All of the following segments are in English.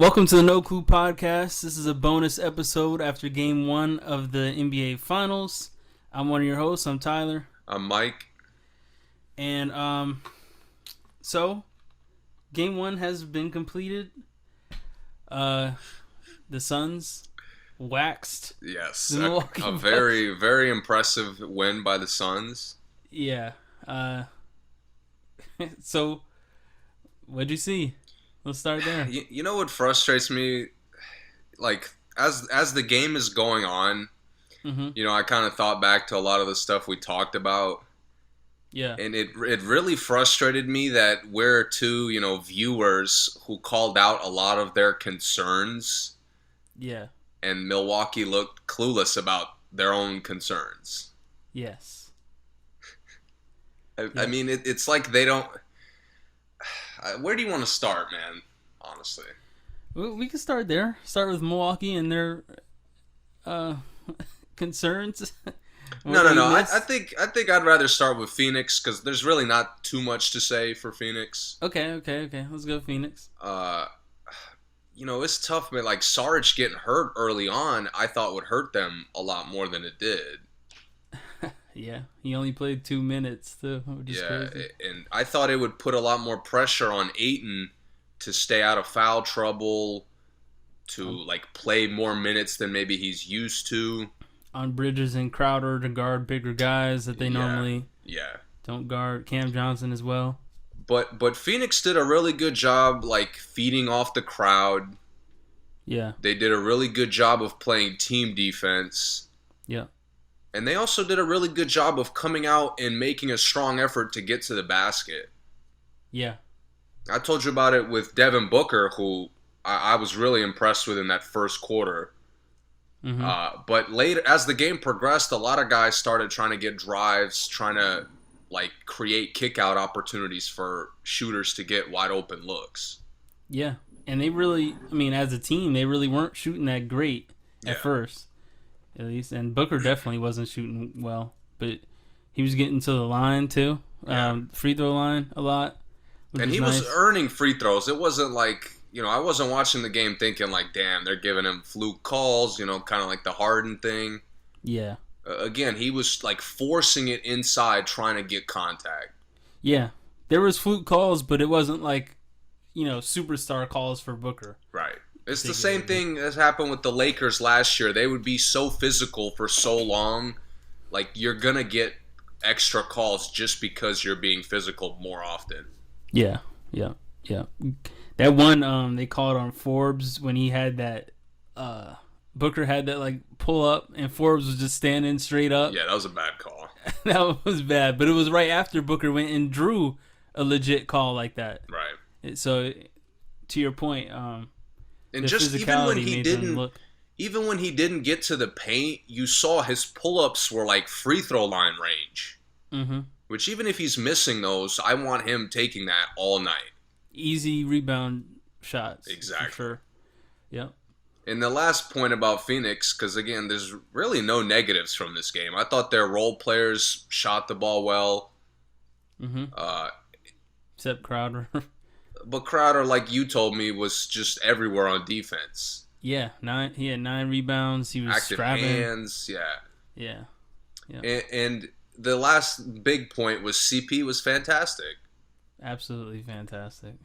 Welcome to the No Clue Podcast. This is a bonus episode after Game 1 of the NBA Finals. I'm one of your hosts. I'm Tyler. I'm Mike. And so Game 1 has been completed. The Suns waxed. Yes, the Milwaukee a very, very impressive win by the Suns. Yeah. So, what'd you see? Let's start there. You know what frustrates me? Like, as the game is going on, I kind of thought back to a lot of the stuff we talked about. Yeah. And it really frustrated me that we're two, viewers who called out a lot of their concerns. Yeah. And Milwaukee looked clueless about their own concerns. Yes. I mean, it's like they don't... Where do you want to start, man? Honestly, we can start there. Start with Milwaukee and their concerns. No. I think I'd rather start with Phoenix because there's really not too much to say for Phoenix. Okay. Let's go Phoenix. It's tough, man. Like Saric getting hurt early on, I thought would hurt them a lot more than it did. Yeah, he only played 2 minutes, too, which is crazy. And I thought it would put a lot more pressure on Ayton to stay out of foul trouble, to play more minutes than maybe he's used to. On Bridges and Crowder to guard bigger guys that they normally don't guard. Cam Johnson as well. But Phoenix did a really good job, feeding off the crowd. Yeah. They did a really good job of playing team defense. Yeah. And they also did a really good job of coming out and making a strong effort to get to the basket. Yeah. I told you about it with Devin Booker, who I was really impressed with in that first quarter. Mm-hmm. But later, as the game progressed, a lot of guys started trying to get drives, trying to create kick-out opportunities for shooters to get wide-open looks. Yeah. And they really, as a team, they really weren't shooting that great at first. At least, and Booker definitely wasn't shooting well, but he was getting to the line too, free throw line a lot. And he was earning free throws. It wasn't I wasn't watching the game thinking damn, they're giving him fluke calls, kind of like the Harden thing. Yeah. Again, he was forcing it inside, trying to get contact. Yeah, there was fluke calls, but it wasn't superstar calls for Booker. Right. It's the same thing as happened with the Lakers last year. They would be so physical for so long. You're going to get extra calls just because you're being physical more often. Yeah. That one they called on Forbes when he had that Booker had that pull up and Forbes was just standing straight up. Yeah, that was a bad call. That was bad, but it was right after Booker went and drew a legit call like that. Right. So to your point, and just even when he didn't get to the paint, you saw his pull-ups were free throw line range. Mm-hmm. Which even if he's missing those, I want him taking that all night. Easy rebound shots. Exactly. For sure. Yep. And the last point about Phoenix, because again, there's really no negatives from this game. I thought their role players shot the ball well. Mm-hmm. Except Crowder. But Crowder, like you told me, was just everywhere on defense. Yeah, he had 9 rebounds. He was active scrapping. Hands, Yeah. And the last big point was CP was fantastic. Absolutely fantastic.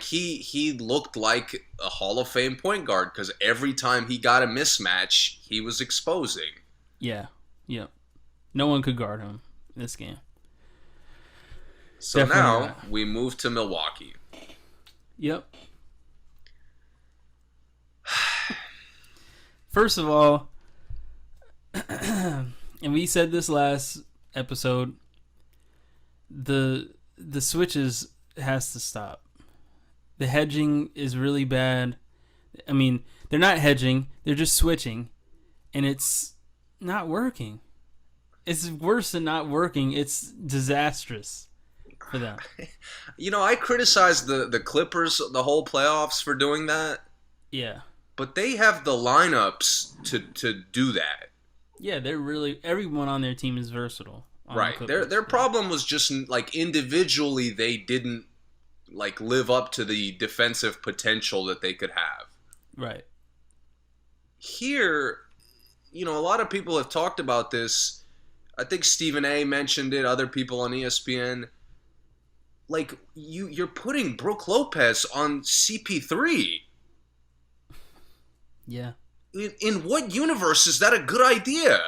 He looked like a Hall of Fame point guard because every time he got a mismatch, he was exposing. Yeah. No one could guard him in this game. So definitely now not. We move to Milwaukee. Yep. First of all, and we said this last episode, the switches has to stop. The hedging is really bad. They're not hedging, they're just switching, and it's not working. It's worse than not working. It's disastrous for them. I criticized the Clippers the whole playoffs for doing that. Yeah. But they have the lineups to do that. Yeah, they're really... Everyone on their team is versatile. Right. Their problem was just, individually, they didn't like live up to the defensive potential that they could have. Right. Here, a lot of people have talked about this. I think Stephen A mentioned it, other people on ESPN. Like, you're putting Brook Lopez on CP3. Yeah. In what universe is that a good idea?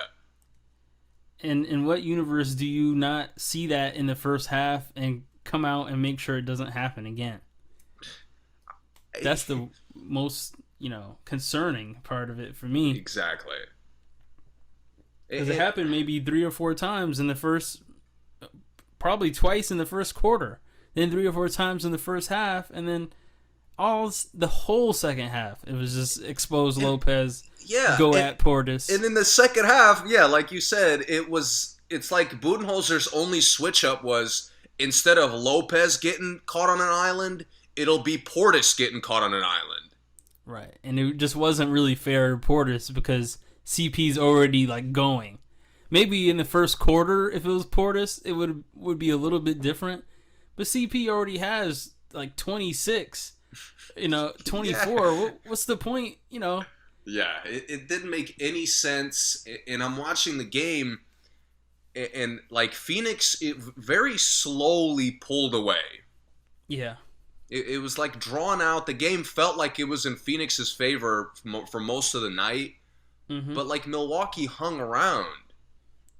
And in what universe do you not see that in the first half and come out and make sure it doesn't happen again? That's the most, concerning part of it for me. Exactly. Because it happened maybe 3 or 4 times in the first, probably twice in the first quarter, then 3 or 4 times in the first half, and then the whole second half. It was just expose Lopez, go at Portis. And in the second half, like you said, it's like Budenholzer's only switch up was, instead of Lopez getting caught on an island, it'll be Portis getting caught on an island. Right. And it just wasn't really fair to Portis because CP's already going. Maybe in the first quarter, if it was Portis, it would be a little bit different. But CP already has 26, 24. Yeah. What's the point, Yeah, it didn't make any sense. And I'm watching the game, and Phoenix, it very slowly pulled away. Yeah. It was drawn out. The game felt like it was in Phoenix's favor for most of the night. Mm-hmm. But Milwaukee hung around.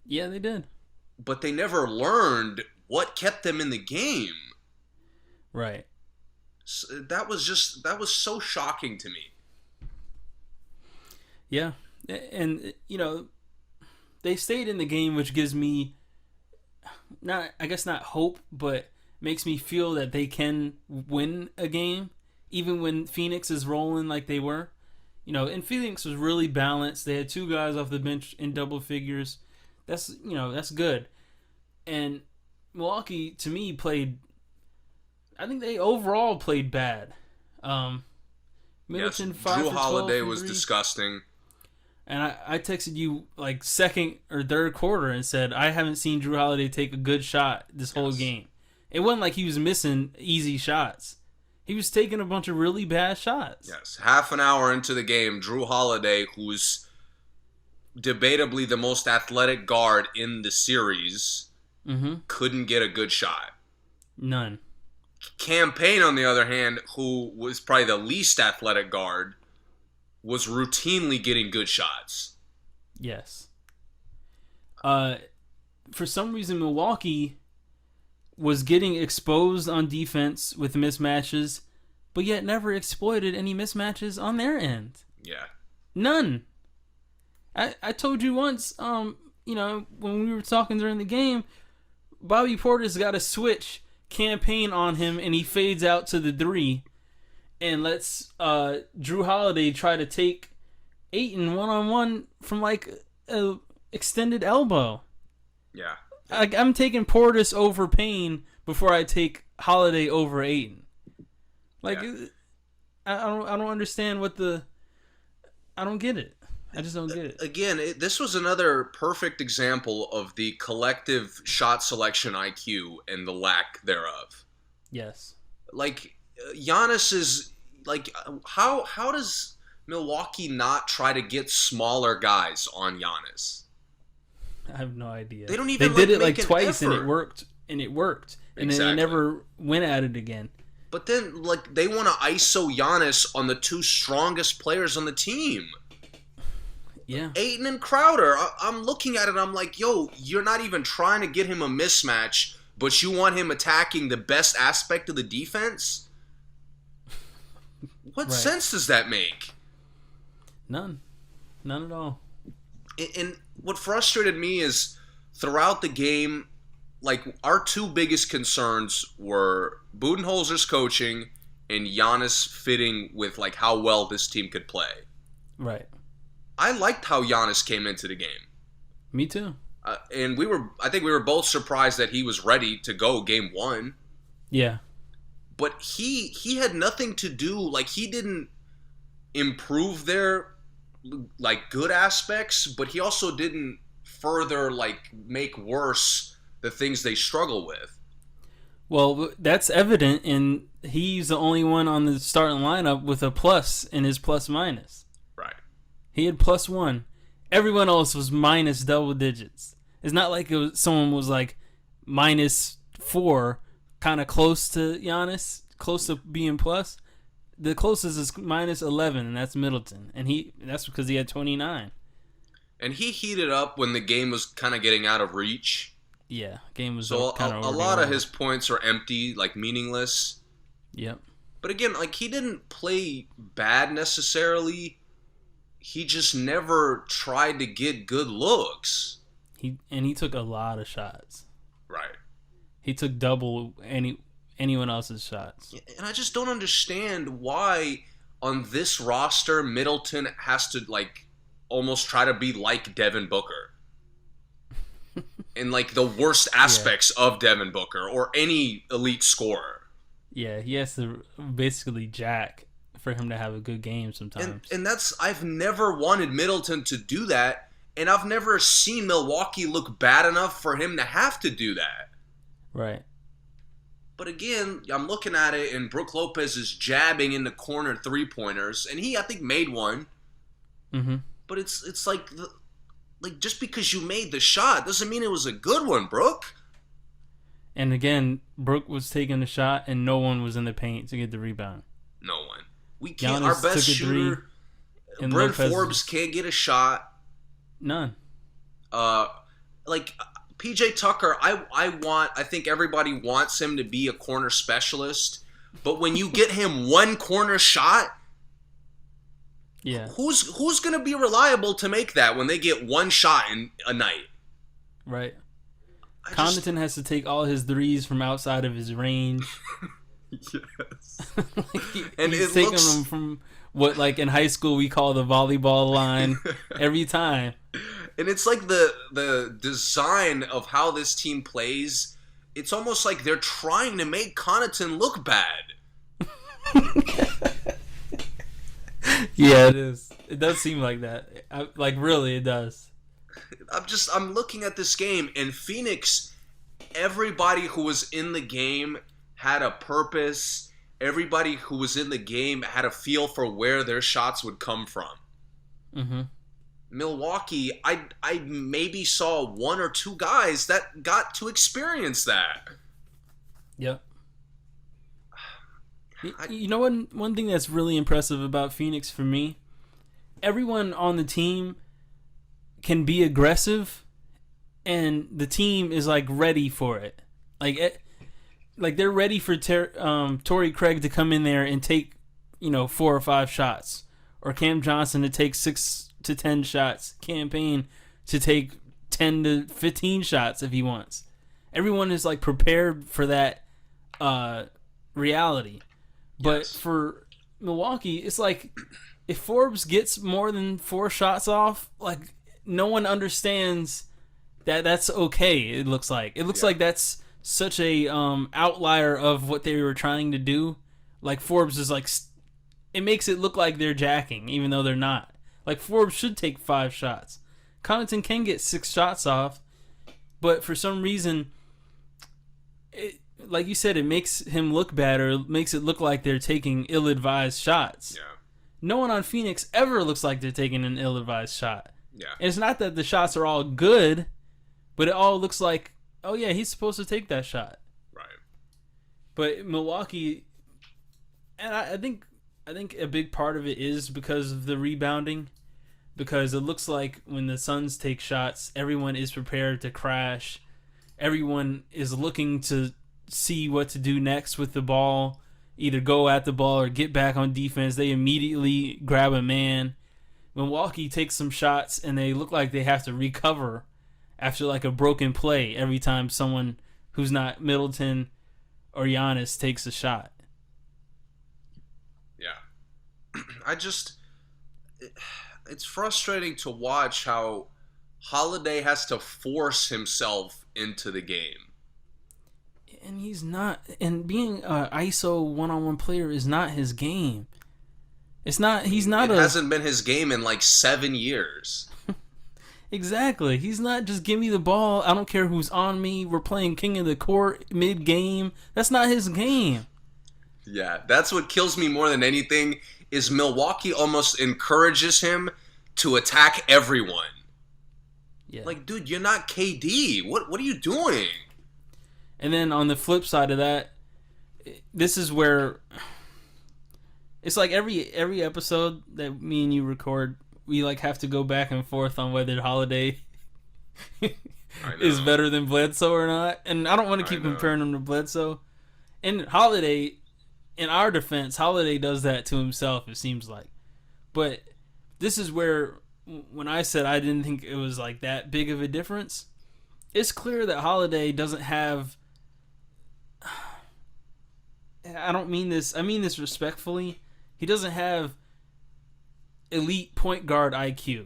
Yeah, they did. But they never learned what kept them in the game. Right. So that was so shocking to me. Yeah. And, they stayed in the game, which gives me not hope, but makes me feel that they can win a game, even when Phoenix is rolling like they were. And Phoenix was really balanced. They had 2 guys off the bench in double figures. That's good. And Milwaukee, to me, I think they overall played bad. Middleton, 5 Drew Holiday was disgusting. And I texted you second or third quarter and said, I haven't seen Drew Holiday take a good shot this whole game. It wasn't like he was missing easy shots. He was taking a bunch of really bad shots. Yes. Half an hour into the game, Drew Holiday, who's debatably the most athletic guard in the series, couldn't get a good shot. None. Campaign, on the other hand, who was probably the least athletic guard, was routinely getting good shots. Yes. For some reason, Milwaukee was getting exposed on defense with mismatches, but yet never exploited any mismatches on their end. Yeah. None. I told you once, when we were talking during the game, Bobby Portis got a switch campaign on him and he fades out to the 3 and lets Drew Holiday try to take Ayton one-on-one from a extended elbow. Yeah. I'm taking Portis over Payne before I take Holiday over Ayton. I don't understand I don't get it. I just don't get it. Again, this was another perfect example of the collective shot selection IQ and the lack thereof. Yes. Giannis is how does Milwaukee not try to get smaller guys on Giannis? I have no idea. They don't even. They did it effort. twice, and it worked. And exactly. Then they never went at it again. But then, they want to ISO Giannis on the 2 strongest players on the team. Yeah. Ayton and Crowder. I'm looking at it. I'm like, yo, you're not even trying to get him a mismatch, but you want him attacking the best aspect of the defense? What sense does that make? None at all. And what frustrated me is throughout the game, our 2 biggest concerns were Budenholzer's coaching and Giannis fitting with how well this team could play. Right. I liked how Giannis came into the game. Me too. And I think we were both surprised that he was ready to go game 1. Yeah. But he had nothing to do. He didn't improve their good aspects, but he also didn't further make worse the things they struggle with. Well, that's evident in he's the only one on the starting lineup with a plus in his plus minus. Right. He had +1. Everyone else was minus double digits. It's not like someone was like -4, kind of close to Giannis, close to being plus. The closest is -11, and that's Middleton, and that's because he had 29. And he heated up when the game was kind of getting out of reach. Yeah, game was so kind of a lot of his points are empty, like meaningless. Yep. But again, like he didn't play bad necessarily. He just never tried to get good looks. He took a lot of shots. Right. He took double anyone else's shots. And I just don't understand why on this roster Middleton has to like almost try to be like Devin Booker. In like the worst aspects of Devin Booker or any elite scorer. Yeah, he has to basically jack for him to have a good game sometimes. And I've never wanted Middleton to do that, and I've never seen Milwaukee look bad enough for him to have to do that. Right. But again, I'm looking at it, and Brook Lopez is jabbing in the corner 3-pointers, and he, I think, made one. Mm-hmm. But it's like just because you made the shot doesn't mean it was a good one, Brook. And again, Brook was taking the shot, and no one was in the paint to get the rebound. No one. We can't. Giannis Our best shooter, Brent Forbes, can't get a shot. None. Like PJ Tucker, I think everybody wants him to be a corner specialist, but when you get him one corner shot, yeah, who's gonna be reliable to make that when they get one shot in a night? Right. Connaughton has to take all his threes from outside of his range. Yes. And he's taking them from what, like in high school, we call the volleyball line every time. And it's like the design of how this team plays. It's almost like they're trying to make Connaughton look bad. Yeah, it is. It does seem like that. Really, it does. I'm looking at this game, and Phoenix, everybody who was in the game had a purpose. Everybody who was in the game had a feel for where their shots would come from. Mm-hmm. Milwaukee, I maybe saw one or two guys that got to experience that. Yep. You know what? One thing that's really impressive about Phoenix for me, everyone on the team can be aggressive, and the team is like ready for it. Like they're ready for Torrey Craig to come in there and take 4 or 5 shots, or Cam Johnson to take 6 to 10 shots, Campaign to take 10 to 15 shots if he wants. Everyone is like prepared for that reality. But for Milwaukee, it's like if Forbes gets more than 4 shots off, like no one understands that that's okay. It looks like that's such a outlier of what they were trying to do. Like Forbes is like, it makes it look like they're jacking, even though they're not. Like Forbes should take 5 shots. Connaughton can get 6 shots off, but for some reason, like you said, it makes him look bad, or makes it look like they're taking ill-advised shots. Yeah. No one on Phoenix ever looks like they're taking an ill-advised shot. Yeah. And it's not that the shots are all good, but it all looks like, oh yeah, he's supposed to take that shot. Right. But Milwaukee, and I think a big part of it is because of the rebounding, because it looks like when the Suns take shots, everyone is prepared to crash. Everyone is looking to see what to do next with the ball, either go at the ball or get back on defense. They immediately grab a man. Milwaukee takes some shots, and they look like they have to recover after like a broken play every time someone who's not Middleton or Giannis takes a shot. Yeah. It's frustrating to watch how Holiday has to force himself into the game. And he's not, and being an ISO one-on-one player is not his game. It hasn't been his game in like 7 years. Exactly. He's not just give me the ball, I don't care who's on me, we're playing king of the court mid-game. That's not his game. Yeah, that's what kills me more than anything is Milwaukee almost encourages him to attack everyone. Yeah. Like, dude, you're not KD. What are you doing? And then on the flip side of that, this is where it's like every episode that me and you record, we like have to go back and forth on whether Holiday is better than Bledsoe or not. And I don't want to keep comparing him to Bledsoe. And Holiday, in our defense, Holiday does that to himself, it seems like. But this is where, when I said I didn't think it was like that big of a difference, it's clear that Holiday doesn't have... I don't mean this... I mean this respectfully. He doesn't have elite point guard IQ.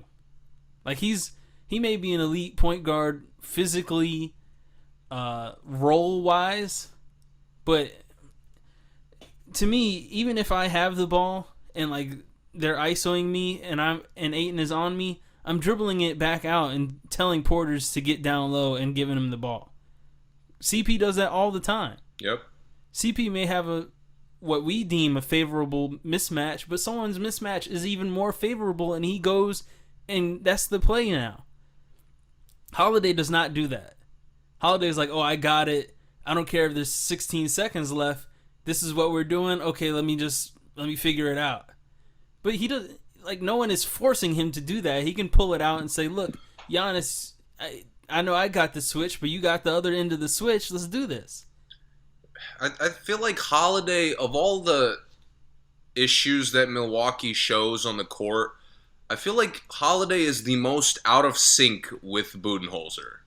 Like, he may be an elite point guard physically, role-wise, but to me, even if I have the ball and like they're isoing me and Ayton is on me, I'm dribbling it back out and telling Porters to get down low and giving him the ball. CP does that all the time. Yep. CP may have what we deem a favorable mismatch, but someone's mismatch is even more favorable, and he goes, and that's the play now. Holiday does not do that. Holiday's like, oh, I got it. I don't care if there's 16 seconds left. This is what we're doing. Okay, let me figure it out. But he does, like, no one is forcing him to do that. He can pull it out and say, look, Giannis, I know I got the switch, but you got the other end of the switch. Let's do this. I feel like Holiday, of all the issues that Milwaukee shows on the court, I feel like Holiday is the most out of sync with Budenholzer.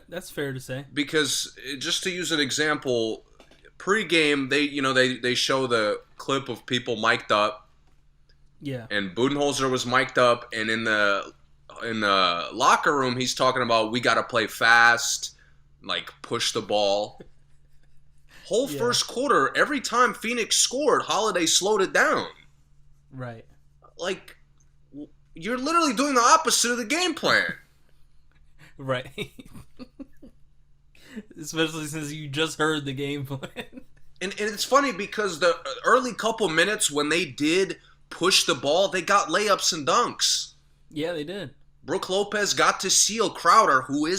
That's fair to say. Because, just to use an example, pre-game, they show the clip of people mic'd up. Yeah. And Budenholzer was mic'd up, and in the locker room, he's talking about, we got to play fast, like, push the ball. First quarter, every time Phoenix scored, Holiday slowed it down. Right. Like, you're literally doing the opposite of the game plan. Right. Especially since you just heard the game plan. And it's funny because the early couple minutes when they did push the ball, they got layups and dunks. Yeah, they did. Brook Lopez got to seal Crowder, who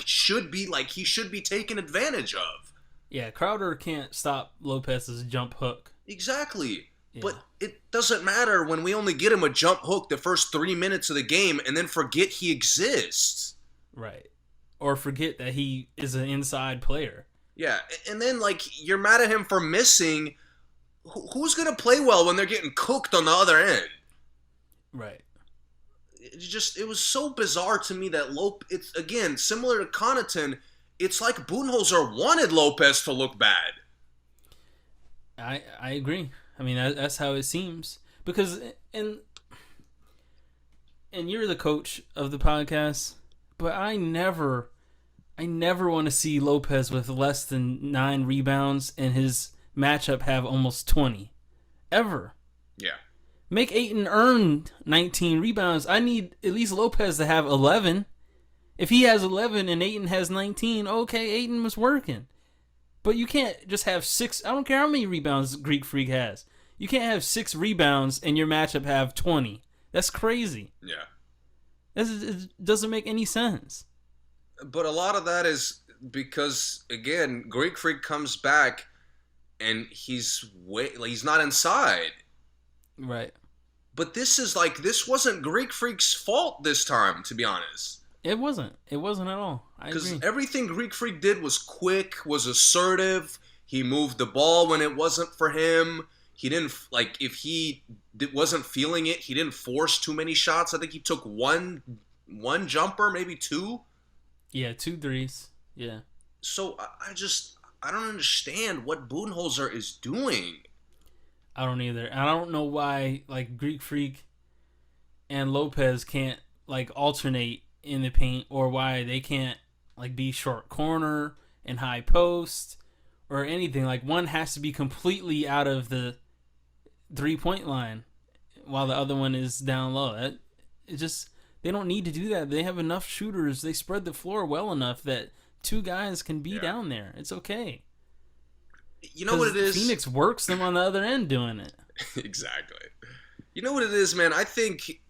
should be taken advantage of. Yeah, Crowder can't stop Lopez's jump hook. Exactly. Yeah. But it doesn't matter when we only get him a jump hook the first 3 minutes of the game and then forget he exists. Right. Or forget that he is an inside player. Yeah, and then, like, you're mad at him for missing. Who's going to play well when they're getting cooked on the other end? Right. It was so bizarre to me that it's, again, similar to Connaughton, it's like Budenholzer wanted Lopez to look bad. I agree. I mean, that's how it seems. Because, and you're the coach of the podcast, but I never want to see Lopez with less than 9 rebounds and his matchup have almost 20. Ever. Yeah. Make Ayton earn 19 rebounds. I need at least Lopez to have 11. If he has 11 and Ayton has 19, okay, Ayton was working. But you can't just have 6. I don't care how many rebounds Greek Freak has. You can't have 6 rebounds and your matchup have 20. That's crazy. Yeah. It doesn't make any sense. But a lot of that is because, again, Greek Freak comes back and he's not inside. Right. But this wasn't Greek Freak's fault this time, to be honest. It wasn't. It wasn't at all. I agree. Because everything Greek Freak did was quick, was assertive. He moved the ball when it wasn't for him. He didn't, if he wasn't feeling it, he didn't force too many shots. I think he took one jumper, maybe 2. Yeah, 2 threes. Yeah. So I don't understand what Budenholzer is doing. I don't either. I don't know why Greek Freak and Lopez can't alternate in the paint, or why they can't be short corner and high post or anything. One has to be completely out of the 3-point line while the other one is down low. They don't need to do that. They have enough shooters. They spread the floor well enough that 2 guys can be down there. It's okay. You know what it is? Phoenix works them on the other end doing it. Exactly. You know what it is, man? I think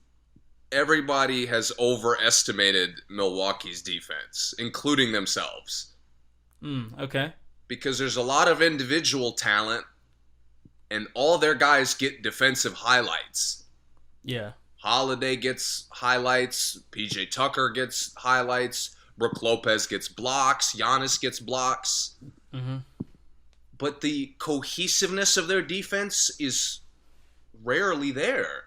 everybody has overestimated Milwaukee's defense, including themselves. Okay. Because there's a lot of individual talent, and all their guys get defensive highlights. Yeah. Holiday gets highlights. PJ Tucker gets highlights. Brook Lopez gets blocks. Giannis gets blocks. Mm-hmm. But the cohesiveness of their defense is rarely there.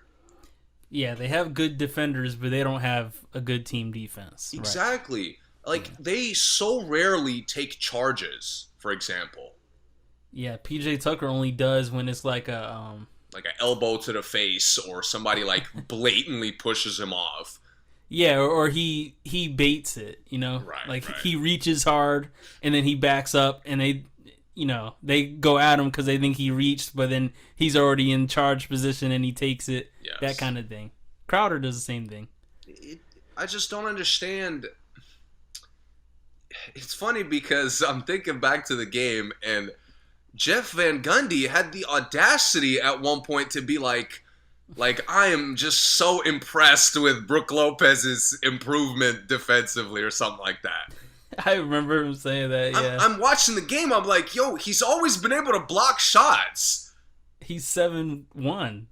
Yeah, they have good defenders, but they don't have a good team defense. Exactly. Like, they so rarely take charges, for example. Yeah, PJ Tucker only does when it's like a... like an elbow to the face, or somebody, like, blatantly pushes him off. Yeah, or he baits it, you know? Right. He reaches hard, and then he backs up, and they go at him because they think he reached, but then he's already in charge position, and he takes it. Yes. That kind of thing. Crowder does the same thing. I just don't understand. It's funny because I'm thinking back to the game, and Jeff Van Gundy had the audacity at one point to be like, I am just so impressed with Brook Lopez's improvement defensively, or something like that. I remember him saying that, yeah. I'm watching the game, I'm like, yo, he's always been able to block shots. He's 7'1".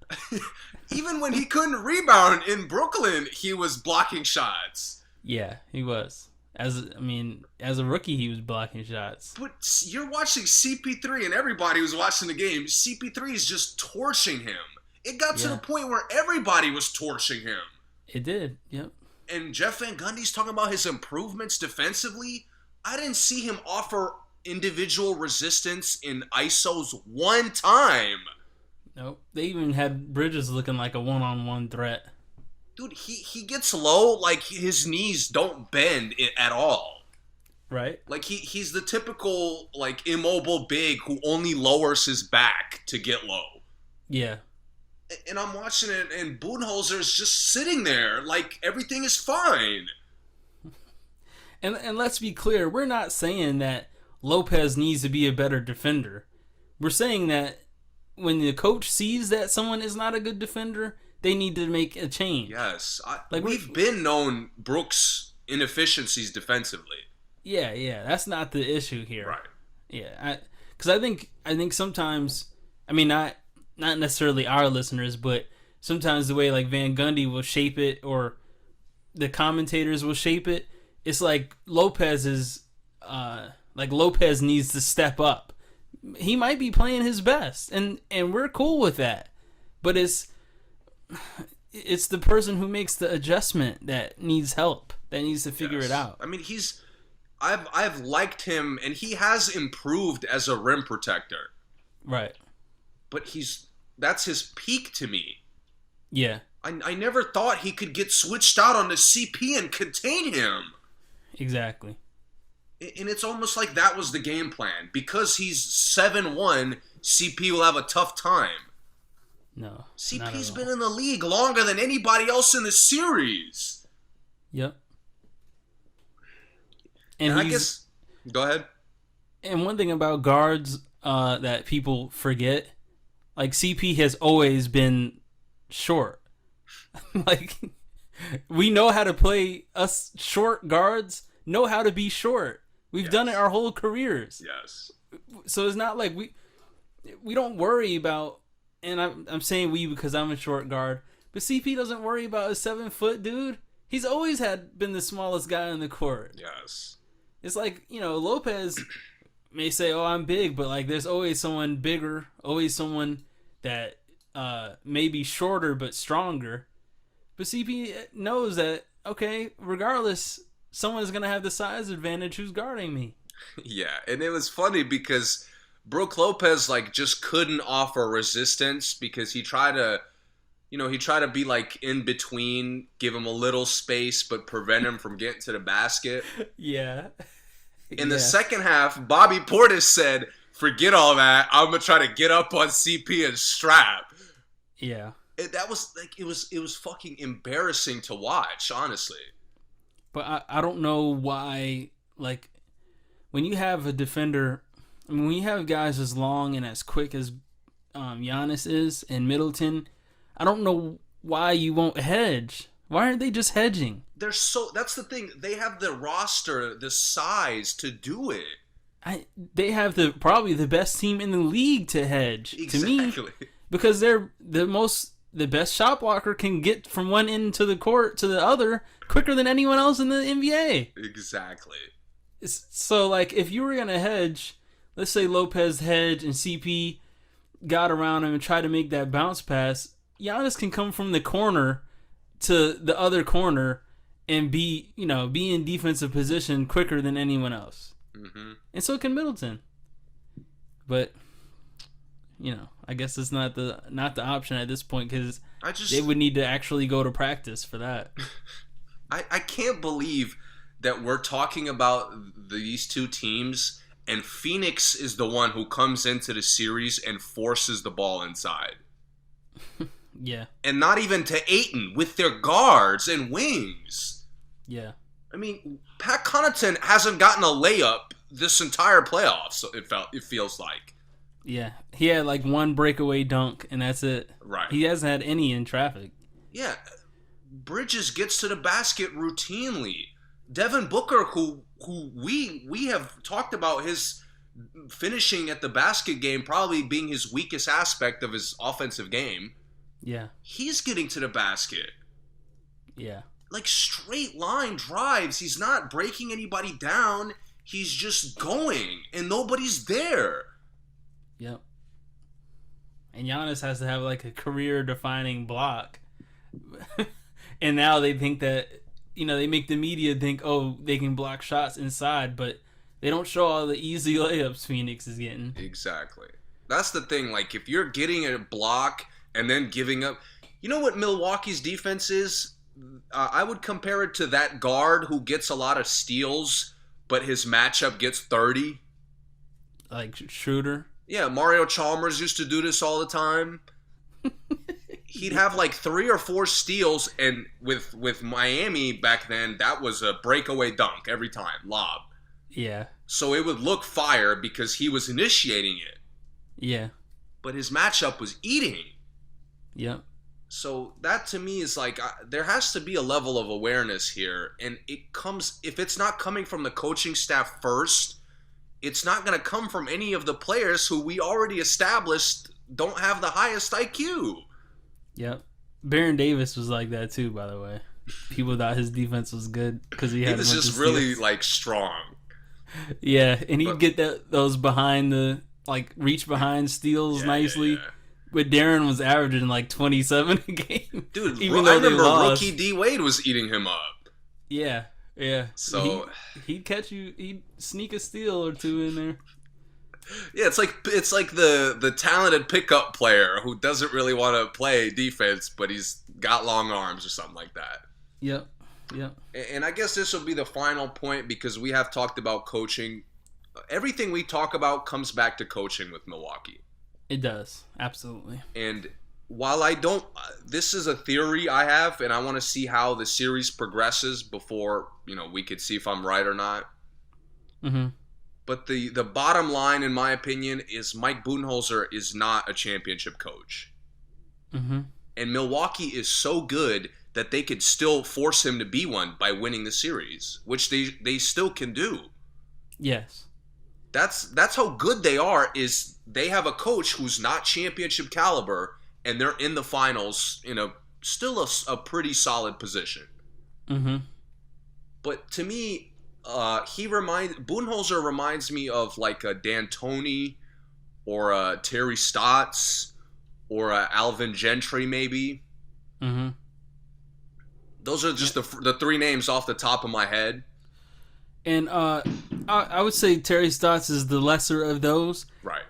Even when he couldn't rebound in Brooklyn, he was blocking shots. Yeah, he was. As a rookie, he was blocking shots. But you're watching CP3, and everybody was watching the game. CP3 is just torching him. It got to the point where everybody was torching him. It did, yep. And Jeff Van Gundy's talking about his improvements defensively. I didn't see him offer individual resistance in ISOs one time. Nope. They even had Bridges looking like a one-on-one threat. Dude, he gets low, like his knees don't bend at all. Right. Like he's the typical like immobile big who only lowers his back to get low. Yeah. And I'm watching it, and Budenholzer's just sitting there like everything is fine. And let's be clear, we're not saying that Lopez needs to be a better defender. We're saying that when the coach sees that someone is not a good defender, they need to make a change. Yes. We've been known Brooks' inefficiencies defensively. Yeah. That's not the issue here. Right. Yeah. Because I think sometimes, not necessarily our listeners, but sometimes the way like Van Gundy will shape it, or the commentators will shape it, it's like Lopez needs to step up. He might be playing his best, and we're cool with that. But it's the person who makes the adjustment that needs help, that needs to figure it out. I mean, I've liked him, and he has improved as a rim protector. Right. But that's his peak to me. Yeah. I never thought he could get switched out on the CP and contain him. Exactly. And it's almost like that was the game plan. Because he's 7'1", CP will have a tough time. No. CP's been in the league longer than anybody else in the series. Yep. And I guess... Go ahead. And one thing about guards that people forget, like CP has always been short. Like, we know how to play. Us short guards know how to be short. We've done it our whole careers. Yes. So it's not like we don't worry about, and I'm saying we because I'm a short guard, but CP doesn't worry about a 7-foot dude. He's always been the smallest guy on the court. Yes. It's like, Lopez may say, "Oh, I'm big," but like there's always someone bigger, always someone that may be shorter but stronger. But CP knows that, okay, regardless, someone's going to have the size advantage who's guarding me. Yeah, and it was funny because Brook Lopez just couldn't offer resistance because he tried to be like in between, give him a little space but prevent him from getting to the basket. Yeah. In the second half, Bobby Portis said, "Forget all that. I'm going to try to get up on CP and strap." Yeah. That was it was fucking embarrassing to watch, honestly. But I don't know why, like, when you have a defender I mean, when you have guys as long and as quick as Giannis is and Middleton, I don't know why you won't hedge. Why aren't they just hedging? That's the thing. They have the roster, the size to do it. They have probably the best team in the league to hedge. Exactly. To me, because they're the best shot blocker can get from one end to the court to the other quicker than anyone else in the NBA. Exactly. So, like, if you were gonna hedge, let's say Lopez hedged and CP got around him and tried to make that bounce pass, Giannis can come from the corner to the other corner and be in defensive position quicker than anyone else. Mm-hmm. And so can Middleton. But I guess it's not the option at this point because they would need to actually go to practice for that. I can't believe that we're talking about these two teams and Phoenix is the one who comes into the series and forces the ball inside. Yeah. And not even to Ayton with their guards and wings. Yeah. I mean, Pat Connaughton hasn't gotten a layup this entire playoffs, so it feels like. Yeah. He had like one breakaway dunk, and that's it. Right. He hasn't had any in traffic. Yeah. Bridges gets to the basket routinely. Devin Booker, who we have talked about his finishing at the basket game probably being his weakest aspect of his offensive game. Yeah. He's getting to the basket. Yeah. Like straight line drives. He's not breaking anybody down. He's just going, and nobody's there. Yep. And Giannis has to have like a career-defining block. And now they think that, they make the media think, oh, they can block shots inside, but they don't show all the easy layups Phoenix is getting. Exactly. That's the thing. Like, if you're getting a block and then giving up... You know what Milwaukee's defense is? I would compare it to that guard who gets a lot of steals, but his matchup gets 30. Like Schroeder? Yeah, Mario Chalmers used to do this all the time. He'd have like 3 or 4 steals, and with Miami back then, that was a breakaway dunk every time, lob. Yeah. So it would look fire because he was initiating it. Yeah. But his matchup was eating. Yep. So that to me is like, there has to be a level of awareness here, and if it's not coming from the coaching staff first, it's not going to come from any of the players who we already established don't have the highest IQ. Yep. Baron Davis was like that too, by the way. People thought his defense was good because he was just really like strong. Yeah, and he'd get those behind the reach behind steals nicely. Yeah. But Darren was averaging like 27 a game. Dude, I remember rookie D Wade was eating him up. Yeah, yeah. So he'd catch you. He'd sneak a steal or two in there. Yeah, it's like the talented pickup player who doesn't really want to play defense, but he's got long arms or something like that. Yep. Yep. And I guess this will be the final point because we have talked about coaching. Everything we talk about comes back to coaching with Milwaukee. It does. Absolutely. And while this is a theory I have, and I want to see how the series progresses before, we could see if I'm right or not. Mm-hmm. But the bottom line, in my opinion, is Mike Budenholzer is not a championship coach. Mm-hmm. And Milwaukee is so good that they could still force him to be one by winning the series, which they still can do. Yes. That's how good they are, is they have a coach who's not championship caliber, and they're in the finals in still a pretty solid position. Mm-hmm. But to me, Budenholzer reminds me of like a D'Antoni or a Terry Stotts or a Alvin Gentry maybe. Mm-hmm. Those are just the 3 names off the top of my head. And I would say Terry Stotts is the lesser of those. Right.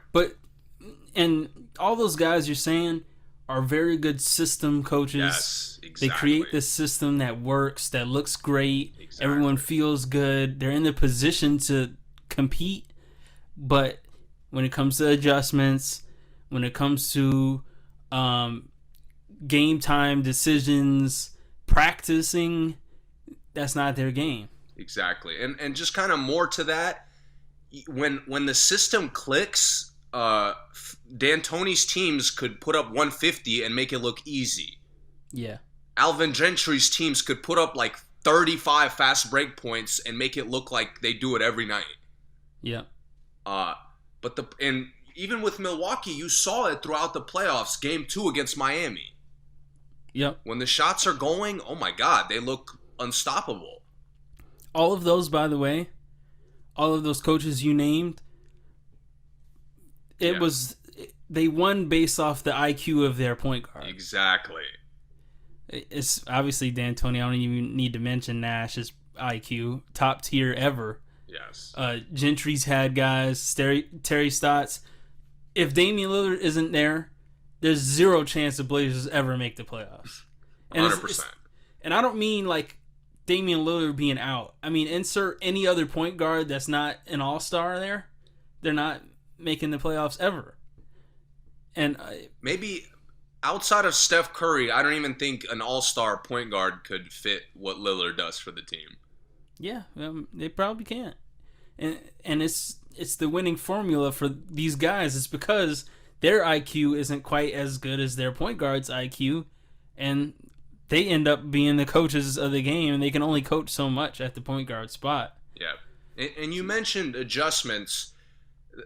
And all those guys you're saying are very good system coaches. Yes, exactly. They create this system that works, that looks great. Exactly. Everyone feels good. They're in the position to compete. But when it comes to adjustments, when it comes to game time decisions, practicing, that's not their game. Exactly. And just kind of more to that, when the system clicks, D'Antoni's teams could put up 150 and make it look easy. Yeah. Alvin Gentry's teams could put up like 35 fast break points and make it look like they do it every night. Yeah. And even with Milwaukee, you saw it throughout the playoffs. Game 2 against Miami. Yep. When the shots are going, oh my God, they look unstoppable. All of those, by the way, all of those coaches you named, they won based off the IQ of their point guard. Exactly. It's obviously D'Antoni. I don't even need to mention Nash's IQ, top tier ever. Yes. Gentry's had guys, Terry Stotts. If Damian Lillard isn't there, there's zero chance the Blazers ever make the playoffs. And 100%. And I don't mean like Damian Lillard being out. I mean, insert any other point guard that's not an all-star there. They're not making the playoffs ever. And maybe outside of Steph Curry, I don't even think an all-star point guard could fit what Lillard does for the team. Yeah, they probably can't. And it's the winning formula for these guys. It's because their IQ isn't quite as good as their point guard's IQ, and they end up being the coaches of the game, and they can only coach so much at the point guard spot. Yeah. And you mentioned adjustments.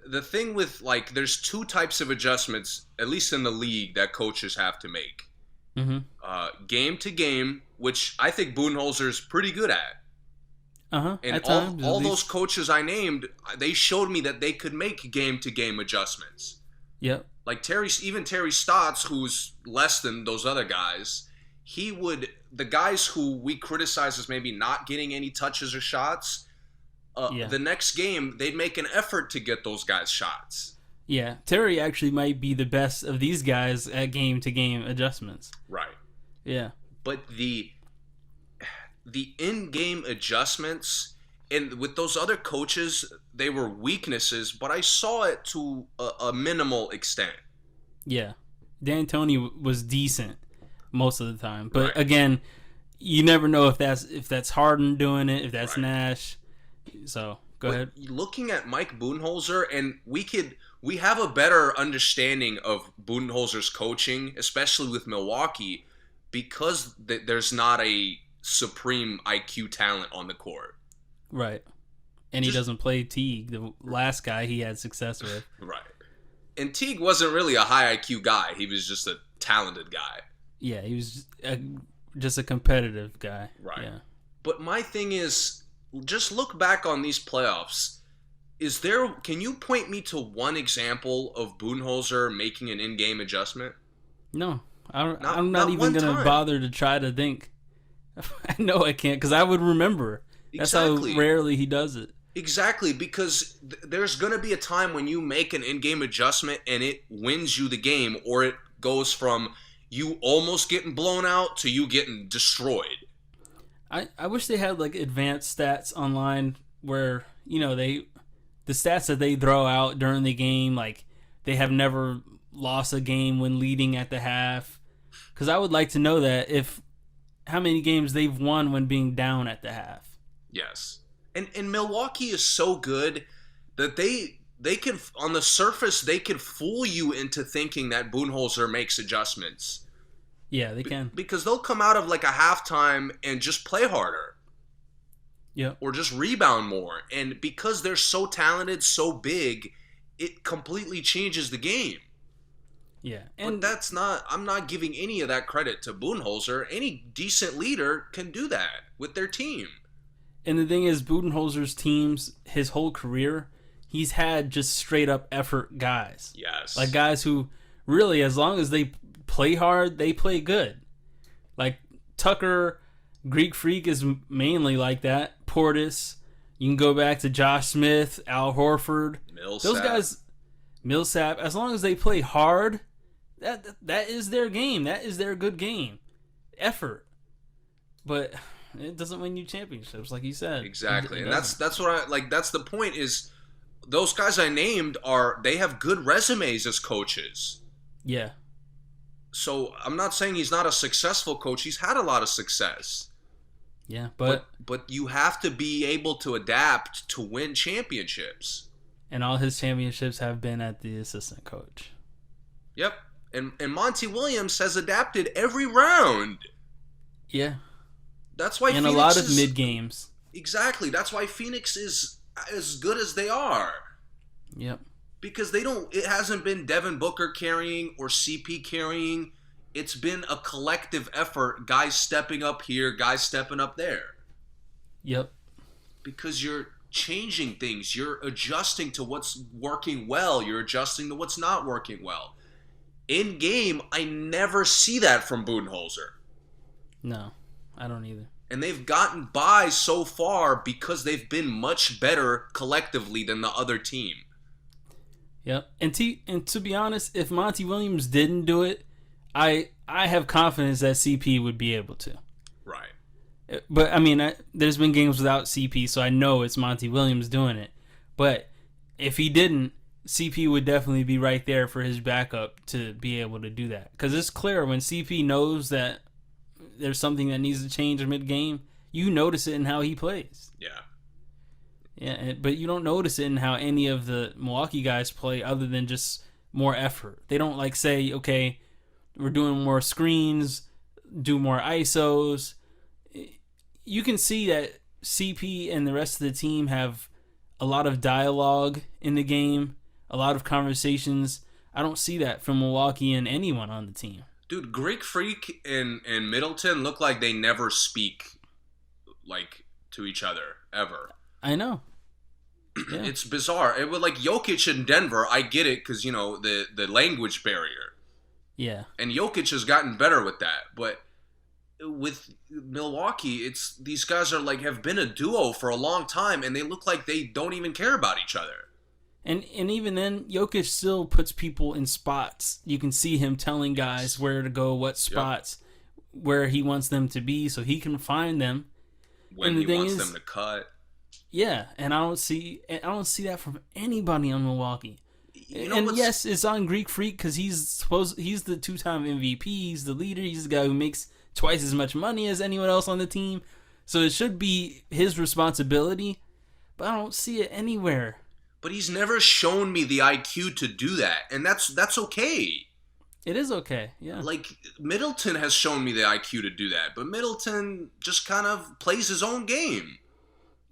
The thing with, like, there's two types of adjustments, at least in the league, that coaches have to make. Mm-hmm. Game to game, which I think Budenholzer is pretty good at. Uh-huh. And at times, all those coaches I named, they showed me that they could make game-to-game adjustments. Yep. Like Terry Stotts, who's less than those other guys, the guys who we criticize as maybe not getting any touches or shots, the next game, they'd make an effort to get those guys shots. Yeah, Terry actually might be the best of these guys at game-to-game adjustments. Right. Yeah. But the in-game adjustments, and with those other coaches, they were weaknesses, but I saw it to a minimal extent. Yeah. D'Antoni was decent most of the time. But right. Again, you never know if that's Harden doing it, if that's right. Nash. So, go ahead. Looking at Mike Budenholzer, and we have a better understanding of Budenholzer's coaching, especially with Milwaukee, because there's not a supreme IQ talent on the court. Right. And he doesn't play Teague, the last guy he had success with. Right. And Teague wasn't really a high IQ guy. He was just a talented guy. Yeah, he was just a competitive guy. Right. Yeah. But my thing is, just look back on these playoffs. Can you point me to one example of Budenholzer making an in-game adjustment? No. I'm not even going to bother to try to think. I know I can't, because I would remember. That's exactly. how rarely he does it. Exactly, because there's going to be a time when you make an in-game adjustment and it wins you the game, or it goes from you almost getting blown out to you getting destroyed. I wish they had like advanced stats online where, the stats that they throw out during the game, like they have never lost a game when leading at the half. Because I would like to know that how many games they've won when being down at the half. Yes. And Milwaukee is so good that they can, on the surface, they can fool you into thinking that Budenholzer makes adjustments. Yeah, they can. Because they'll come out of like a halftime and just play harder. Yeah. Or just rebound more. And because they're so talented, so big, it completely changes the game. Yeah. And I'm not giving any of that credit to Budenholzer. Any decent leader can do that with their team. And the thing is, Budenholzer's teams, his whole career, he's had just straight up effort guys. Yes. Like guys who really, as long as they play hard, they play good. Like Tucker, Greek Freak is mainly like that. Portis, you can go back to Josh Smith, Al Horford. Millsap. Those guys, Millsap, as long as they play hard, that is their game. That is their good game. Effort. But it doesn't win you championships, like you said. Exactly. And that's what I like. That's the point, is those guys I named they have good resumes as coaches. Yeah. So I'm not saying he's not a successful coach. He's had a lot of success. Yeah, but you have to be able to adapt to win championships. And all his championships have been at the assistant coach. Yep. And Monty Williams has adapted every round. Yeah. That's why and Phoenix a lot of is, mid games. Exactly. That's why Phoenix is as good as they are. Yep. Because it hasn't been Devin Booker carrying or CP carrying. It's been a collective effort, guys stepping up here, guys stepping up there. Yep. Because you're changing things. You're adjusting to what's working well. You're adjusting to what's not working well. In game, I never see that from Budenholzer. No, I don't either. And they've gotten by so far because they've been much better collectively than the other team. Yep. And to be honest, if Monty Williams didn't do it, I have confidence that CP would be able to. Right. But, I mean, there's been games without CP, so I know it's Monty Williams doing it. But if he didn't, CP would definitely be right there for his backup to be able to do that. Because it's clear when CP knows that there's something that needs to change mid-game, you notice it in how he plays. Yeah. Yeah, but you don't notice it in how any of the Milwaukee guys play other than just more effort. They don't like say, okay, we're doing more screens, do more ISOs. You can see that CP and the rest of the team have a lot of dialogue in the game, a lot of conversations. I don't see that from Milwaukee and anyone on the team. Dude, Greek Freak and Middleton look like they never speak like to each other ever. I know. Yeah. It's bizarre. It would like Jokic in Denver. I get it because the language barrier. Yeah. And Jokic has gotten better with that, but with Milwaukee, it's these guys are like have been a duo for a long time, and they look like they don't even care about each other. And even then, Jokic still puts people in spots. You can see him telling guys where to go, what spots, where he wants them to be, so he can find them. When he wants them to cut. Yeah, and I don't see that from anybody on Milwaukee. And yes, it's on Greek Freak because he's the 2-time MVP. He's the leader. He's the guy who makes twice as much money as anyone else on the team. So it should be his responsibility. But I don't see it anywhere. But he's never shown me the IQ to do that, and that's okay. It is okay, yeah. Like, Middleton has shown me the IQ to do that, but Middleton just kind of plays his own game.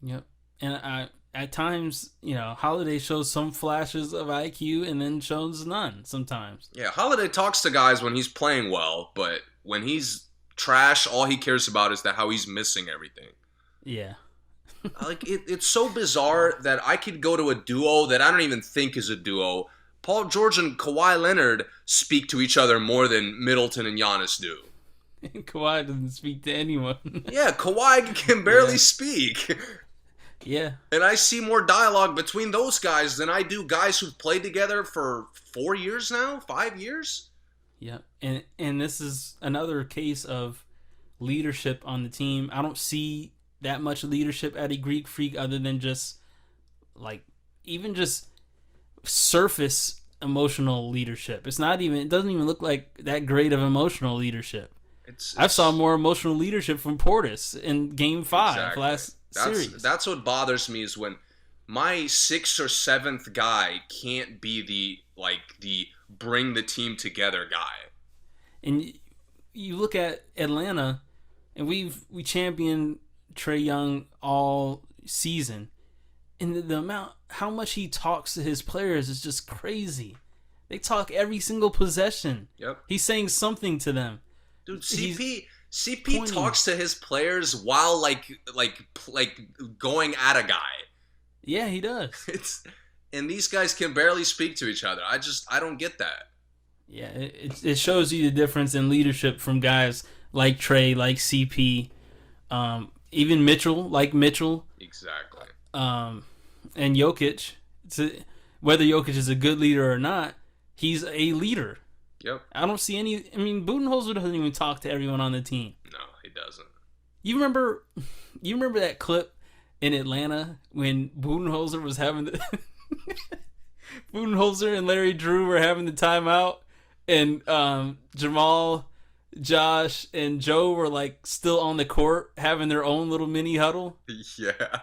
Yep. And at times, Holiday shows some flashes of IQ and then shows none sometimes. Yeah, Holiday talks to guys when he's playing well, but when he's trash, all he cares about is how he's missing everything. Yeah. Like, it's so bizarre that I could go to a duo that I don't even think is a duo. Paul George and Kawhi Leonard speak to each other more than Middleton and Giannis do. Kawhi doesn't speak to anyone. Yeah, Kawhi can barely speak. Yeah. And I see more dialogue between those guys than I do guys who've played together for 4 years now, 5 years. Yeah. And this is another case of leadership on the team. I don't see that much leadership at a Greek Freak other than just even just surface emotional leadership. It doesn't even look like that great of emotional leadership. I saw more emotional leadership from Portis in Game 5 last series. That's what bothers me is when my 6th or 7th guy can't be the bring the team together guy. And you look at Atlanta, and we championed Trae Young all season, and the amount how much he talks to his players is just crazy. They talk every single possession. Yep. He's saying something to them. Dude, CP talks to his players while like going at a guy. Yeah, he does. And these guys can barely speak to each other. I don't get that. Yeah, it shows you the difference in leadership from guys like Trae, like CP, even Mitchell. Exactly. And Jokic. Whether Jokic is a good leader or not, he's a leader. Yep. I don't see any. I mean, Budenholzer doesn't even talk to everyone on the team. No, he doesn't. You remember that clip in Atlanta when Budenholzer was having the Budenholzer and Larry Drew were having the timeout, and Jamal, Josh, and Joe were still on the court having their own little mini huddle. Yeah.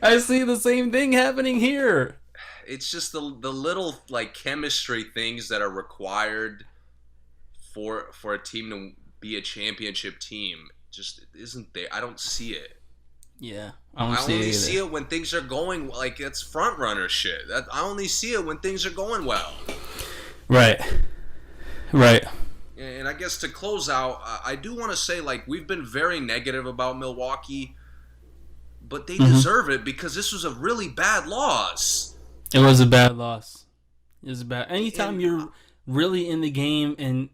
I see the same thing happening here. It's just the little like chemistry things that are required for a team to be a championship team just isn't there. I don't see it. Yeah, I see only it see it when things are going like it's front runner shit. I only see it when things are going well. Right. Right. And I guess to close out, I do want to say like we've been very negative about Milwaukee, but they deserve it because this was a really bad loss. It was a bad loss. It was bad. Anytime you're really in the game and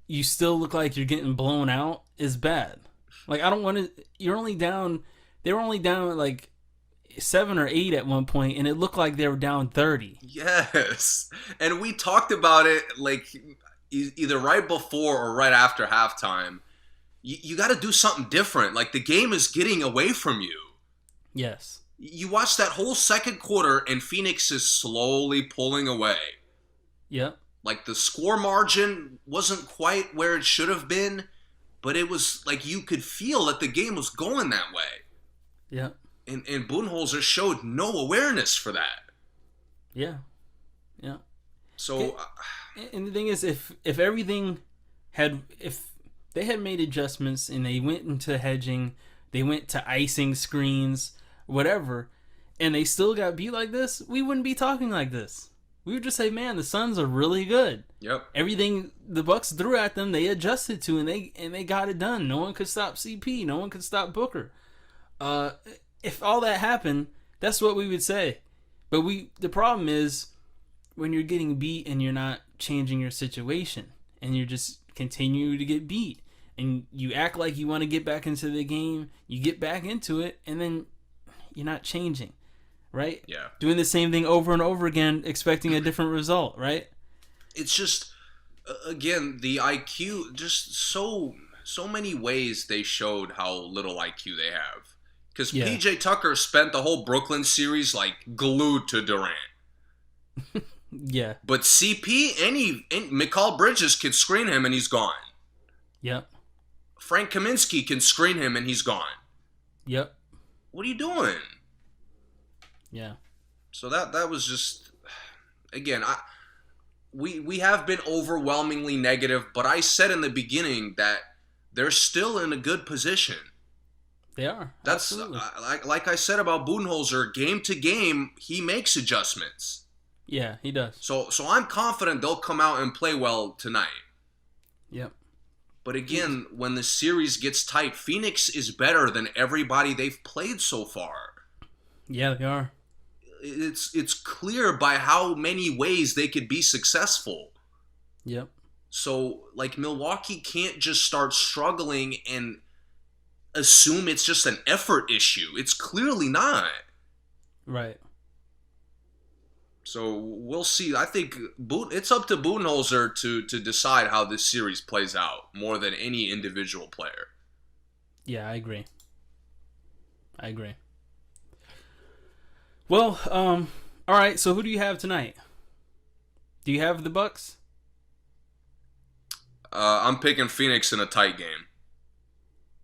you still look like you're getting blown out is bad. Like I don't want to. You're only down. They were only down like 7 or 8 at one point, and it looked like they were down 30. Yes, and we talked about it like either right before or right after halftime. You got to do something different. Like the game is getting away from you. Yes. You watch that whole second quarter, and Phoenix is slowly pulling away. Yep. Like the score margin wasn't quite where it should have been, but it was like you could feel that the game was going that way. Yep. And Budenholzer showed no awareness for that. Yeah. Yeah. So, and the thing is, if everything had, if they had made adjustments and they went into hedging, they went to icing screens, whatever, and they still got beat like this, we wouldn't be talking like this. We would just say, man, the Suns are really good. Yep. Everything the Bucks threw at them, they adjusted to, and they got it done. No one could stop CP. No one could stop Booker. If all that happened, that's what we would say. But the problem is when you're getting beat and you're not changing your situation, and you're just continue to get beat, and you act like you want to get back into the game, you get back into it, and then you're not changing. Right? Yeah. Doing the same thing over and over again, expecting a different result, right? It's just, again, the IQ, just so many ways they showed how little IQ they have. Because PJ Tucker spent the whole Brooklyn series like glued to Durant. Yeah. But CP, any Mikal Bridges can screen him and he's gone. Yep. Frank Kaminsky can screen him and he's gone. Yep. What are you doing? Yeah. So that was just, again, we have been overwhelmingly negative, but I said in the beginning that they're still in a good position. They are. That's like I said about Budenholzer, game to game, he makes adjustments. Yeah, he does. So I'm confident they'll come out and play well tonight. Yep. But again, when the series gets tight, Phoenix is better than everybody they've played so far. Yeah, they are. It's clear by how many ways they could be successful. Yep. So, like, Milwaukee can't just start struggling and assume it's just an effort issue. It's clearly not. Right. So, we'll see. I think it's up to Budenholzer to decide how this series plays out more than any individual player. Yeah, I agree. Well, all right. So who do you have tonight? Do you have the Bucks? I'm picking Phoenix in a tight game.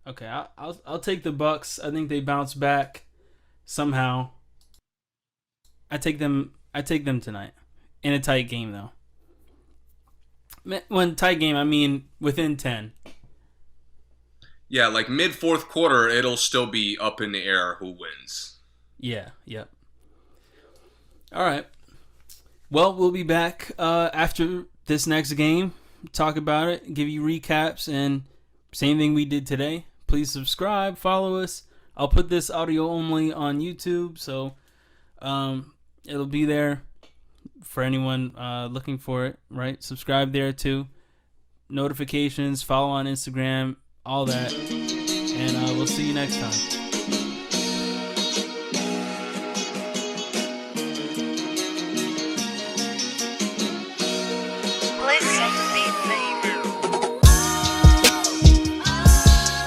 Okay, I'll take the Bucks. I think they bounce back somehow. I take them tonight in a tight game though. When tight game, I mean within 10. Yeah, like mid fourth quarter, it'll still be up in the air who wins. Yeah. Yep. All right. Well, we'll be back after this next game, talk about it, give you recaps, and same thing we did today. Please subscribe, follow us. I'll put this audio only on YouTube, so it'll be there for anyone looking for it, right? Subscribe there too. Notifications, follow on Instagram, all that. And we'll see you next time.